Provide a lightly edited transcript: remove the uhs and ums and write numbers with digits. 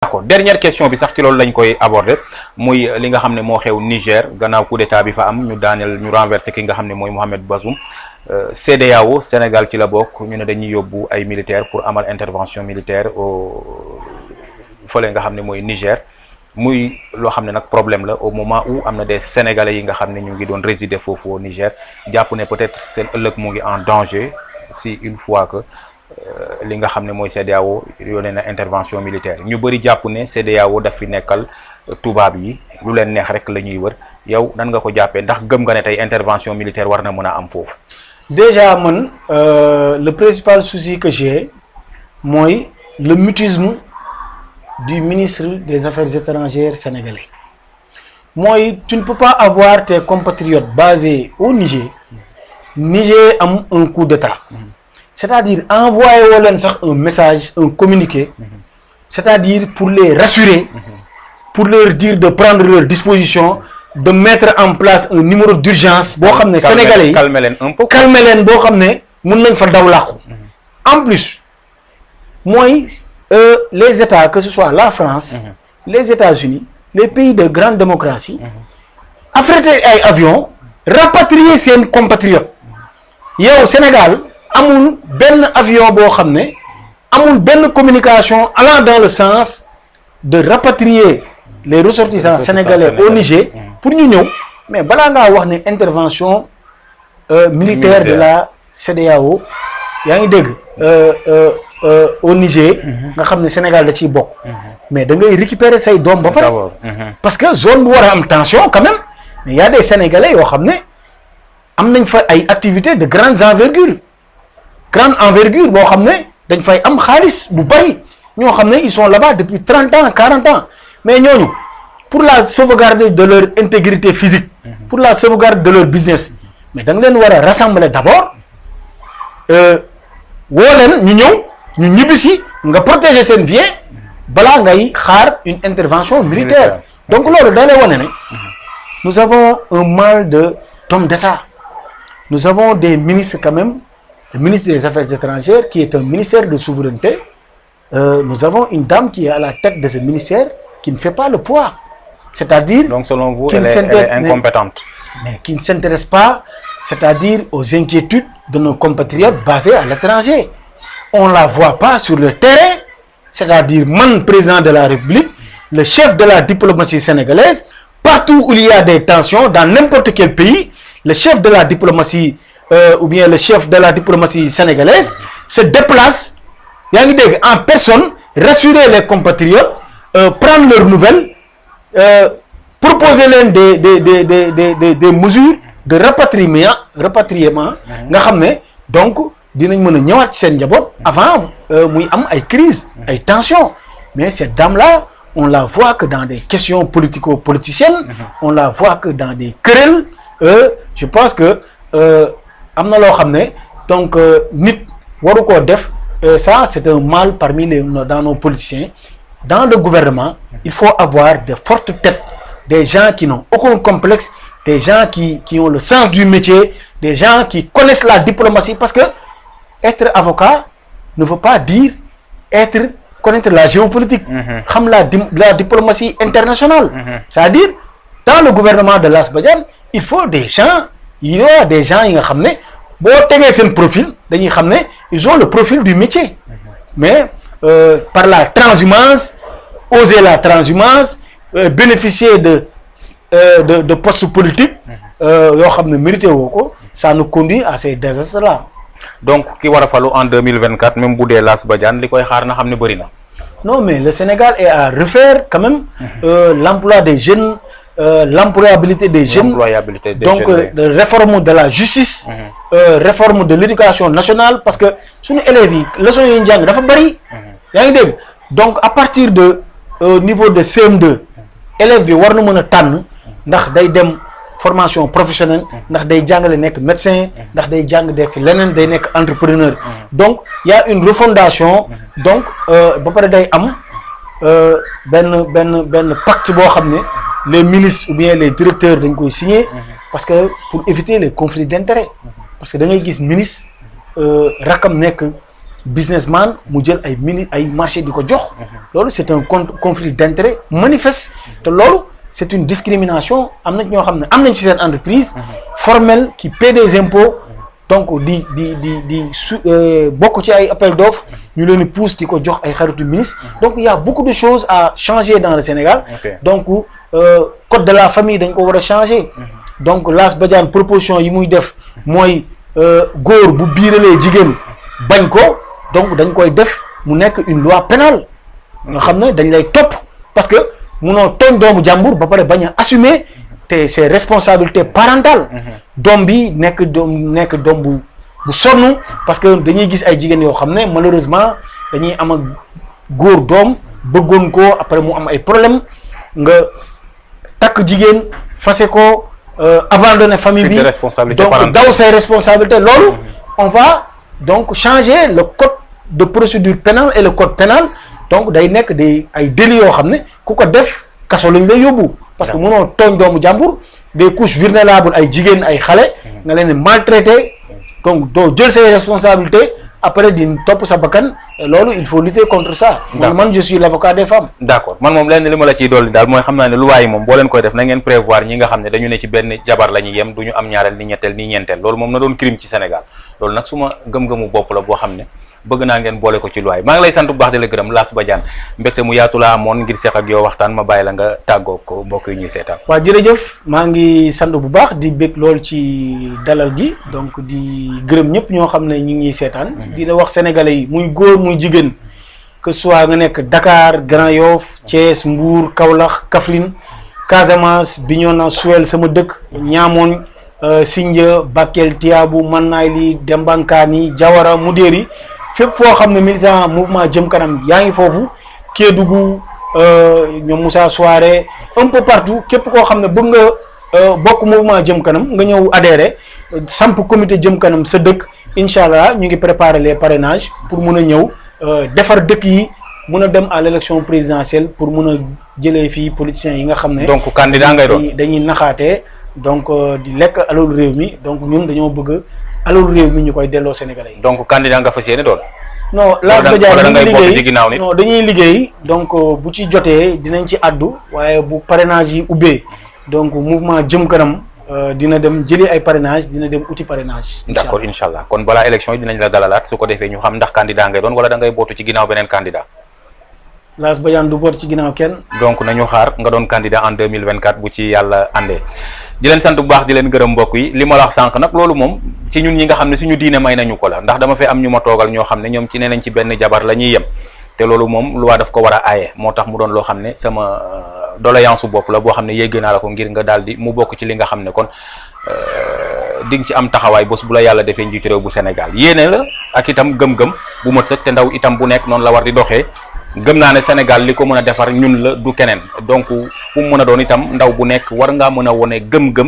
d'accord dernière question bi sax ci loolu lañ koy aborder muy li nga xam ne moo xew Niger gannaaw coup d'état bi fa am ñu daaneel ñu renverser ki nga xam ne mooy Mohamed Bazoum CEDEAO Sénégal ci la bokk ñu ne dañuy yóbbu ay militaires pour amal intervention militaire au fële nga xam ne mooy Niger muy loo xam ne nag problème la au moment où am na des Sénégalais yi nga xam ne ñu ngi doon résider foofu au Niger jàpp ne peut-être seen ëllëg mu ngi en danger si une fois que li nga xam ne mooy CEDEAO yónnee na intervention militaire ñu bëri jàpp ne CEDEAO daf fi nekkal tubaab yi lu leen neex rek la ñuy wër yow nan nga ko jàppee ndax gëm nga ne tey intervention militaire war na mën a am foofu. Déjà man le principal souci que j'ai mooy le mutisme du ministre des Affaires étrangères sénégalais. Mooy tu ne peux pas avoir tes compatriotes basés au Niger. Niger am un coup d'état. C'est-à-dire envoyer woo leen sax un message, un communiqué. C'est-à-dire pour les rassurer, pour leur dire de prendre leurs dispositions, de mettre en place un numéro d'urgence boo xam ne sénégalais yi calmer leen un peu calmer leen boo xam ne mën nañ fa daw làqu. En plus mooy les États, que ce soit la France, les États-Unis, les pays de grande démocratie, affréter ay avions, rapatrier seen compatriotes. Yow Sénégal amul benn avion boo xam ne amul benn communication allant dans le sens de rapatrier les ressortissants sénégalais au Niger pour ñu ñëw, mais balaa ngaa wax ne intervention militaire de la CEDEAO yaa ngi dégg au Niger nga xam ne Sénégal da ciy bokk, mais da ngay récupérer say doom ba pare parce que zone bu war a am tension quand même, mais y a des Sénégalais yoo xam ne am nañ fa ay activités de grande envergure boo xam ne dañ fay am xaalis bu bari ñoo xam ne ils sont là-bas depuis 30 ans 40 ans, mais ñooñu pour la sauvegarde de leur intégrité physique, pour la sauvegarde de leur business, mais da nga leen war a rassembler d'abord woo leen ñu ñëw ñu ñibbisi nga protéger seen bien balaa ngay xaar une intervention militaire. Donc loolu da lay wane ne nous avons un mal d'hommes d'État. Nous avons des ministres quand même, le ministre des Affaires étrangères qui est un ministère de souveraineté. Nous avons une dame qui est à la tête de ce ministère qui ne fait pas le poids. C'est-à-dire, donc selon vous, elle est incompétente. Mais qui ne s'intéresse pas, c'est-à-dire aux inquiétudes de nos compatriotes basés à l'étranger. On ne la voit pas sur le terrain, c'est-à-dire man, président de la République, le chef de la diplomatie sénégalaise, partout où il y a des tensions, dans n'importe quel pays, le chef de la diplomatie ou bien le chef de la diplomatie sénégalaise se déplace en personne, rassurer les compatriotes, prendre leurs nouvelles, proposer leen des mesures de rapatriement nga xam ne donc dinañ mën a ñëwaat ci seen njaboot avant muy am ay crise ay tensions. Mais cette dame-là, on la voit que dans des questions politico-politiciennes, on la voit que dans des querelles. Je pense que am na loo xam ne donc nit waru koo def. Ça c'est un mal parmi dans nos politiciens. Dans le gouvernement, il faut avoir de fortes têtes, des gens qui n'ont aucun complexe, des gens qui ont le sens du métier, des gens qui connaissent la diplomatie, parce que être avocat ne veut pas dire connaître la géopolitique, la diplomatie internationale. C'est-à-dire, dans le gouvernement de Lass Badiane, il faut des gens, il y a des gens qui xam ne boo tegee seen profil dañuy xam ne ils ont le profil du métier, mais par la transhumance, oser la transhumance, bénéficier de postes politiques yoo xam ne mérité woo ko, ça nous conduit à ces désastres-là. Donc ki war a falu en 2024 même bu dee Lass Badiane li koy xaar na xam ne bëri na. Non, mais le Sénégal est à refaire quand même l'emploi des jeunes, l'employabilité des jeunes, donc de réforme de la justice, réforme de l'éducation nationale, parce que suñu élèves yi leçons yi ñu jàng dafa bari, yaa ngi dégg. Donc à partir de niveau de CM2 élèves bi war na mën a tànn ndax day dem formation professionnelle, ndax day jàngale nekk médecin, ndax day jàng nekk leneen, day nekk entrepreneur. Donc il y a une refondation, donc ba pare day am benn pacte boo xam ne les ministres ou bien les directeurs dañ koy signer, parce que pour éviter les conflits d'intérêts, parce que da ngay gis ministre rakam nekk businessman mu jël ay marché di ko jox. loolu c'est un conflit d'intérêt manifeste. te loolu c'est une discrimination am na ñoo xam ne am nañ ci seen entreprise. formelle qui paie des impôts. donc di bokk ci ay appel d'offres ñu leen di pousse di ko jox ay xaritu ministre. donc il y a beaucoup de choses à changer dans le Sénégal. donc code de la famille dañ ko war a changer. donc Lass Badiane proposition yi muy def mooy góor bu biiralee jigéen bañ ko donc dañ koy def mu nekk une loi pénale nga xam ne dañ lay topp parce que munoo tooñ doomu jàmbur ba pare bañ a assumer te ses responsabilités parentales. doom bi nekk doom bu sonn parce que dañuy gis ay jigéen yoo xam ne malheureusement dañuy am ak góor doom bëggoon ko après mu am ay problème nga takk jigéen fase ko abandonner famille bi donc daw say responsabilités loolu on va donc changer le code de procédure pénale et le code pénal donc day nekk ay délits yoo xam ne ku ko def kaso lañ lay yóbbu parce que mënoo tooñ doomu jàmbur des couches vulnérables ay jigéen ay xale nga leen maltraité donc doo jël say responsabilités après di topp sa bakkan loolu il faut lutter contre ça. man je suis l'avocat des femmes. d'accord man moom lenn li ma la ciy dolli daal mooy xam naa ne luwaay yi moom boo leen koy def na ngeen prévoir ñi nga xam ne dañu ne ci benn jabar la ñuy yem du ñu am ñaareel ni ñetteel ni ñeenteel loolu moom na doon crime ci Sénégal loolu nag suma gëm-gëmu bopp la boo xam ne bëgg naa ngeen boole ko ci luwaay maa ngi lay sant bu baax di la gërëm Lass Badiane mbégte mu yaatu laa amoon ngir seq ak yow waxtaan ma bàyyi la nga tàggoo ko mbokk yi ñuy seetaan. waaw jërëjëf maa ngi sant bu baax di bég lool ci dalal gi donc di gërëm ñëpp ñoo xam ne ñu ngi ñuy seetaan. di la wax sénégalais yi muy góor muy jigéen que soit nga nekk Dakar Grand Yoff Thiès Mbour Kaolack Kaffrine Casamance Bignona Suel sama dëkk Niamone Sindia Bakel Tiabou Manayli Dembankaani Diawara Moudéri fépp foo xam ne militant mouvement jëm kanam yaa ngi foofu Kédougou ñoom Moussa Souaré un peu partout képp koo xam ne bëgg nga bokk mouvement jëm kanam nga ñëw adhérer samp comité jëm kanam sa dëkk incha allah ñu ngi préparer les parrainages pour mun a ñëw defar dëkk yi mun a dem à l'élection présidentielle pour mun a jëlee fii politiciens yi nga xam ne. donc candidat ngay doon dañuy naxaatee donc di lekk alalu réew mi donc ñun dañoo bëgg. alors réew mi ñu koy delloo Sénégalais yi. donc candidat nga fas yéene doon. non Lass Badiane dañuy liggéey nit non dañuy liggéey donc bu ci jotee dinañ ci addu waaye bu parrainage yi ubbee donc mouvement jëm kanam dina dem jëli ay parrainage dina dem uti parrainage. d'accord incha allah kon balaa élection yi dinañ la dalalaat su ko defee ñu xam ndax candidat ngay doon wala da ngay bootu ci ginnaaw beneen candidat. Lass Badiane du boot ci ginnaaw kenn. donc nañu xaar nga doon candidat en 2024 bu ci yàlla àndee. di leen sant bu baax di leen gërëm mbokk yi li ma la wax sànq nag loolu moom ci ñun ñi nga xam ne suñu diine may nañu ko la ndax dama fee am ñu ma toogal ñoo xam ne ñoom ci nee nañ ci benn jabar la ñuy yem te loolu moom lu waa daf ko war a aaye moo tax mu doon loo xam ne sama doléance su bopp la boo xam ne yégg naa la ko ngir nga daal di mu bokk ci li nga xam ne kon di nga ci am taxawaay bés bu la yàlla defee njiitu réew bu Sénégal yéene la ak itam gëm-gëm bu mat sëkk te ndaw itam bu nekk noonu la war di doxee gëm naa ne Sénégal li ko mën a defar ñun la du keneen donc fu mu mën a doon itam ndaw bu nekk war ngaa mën a wone gëm-gëm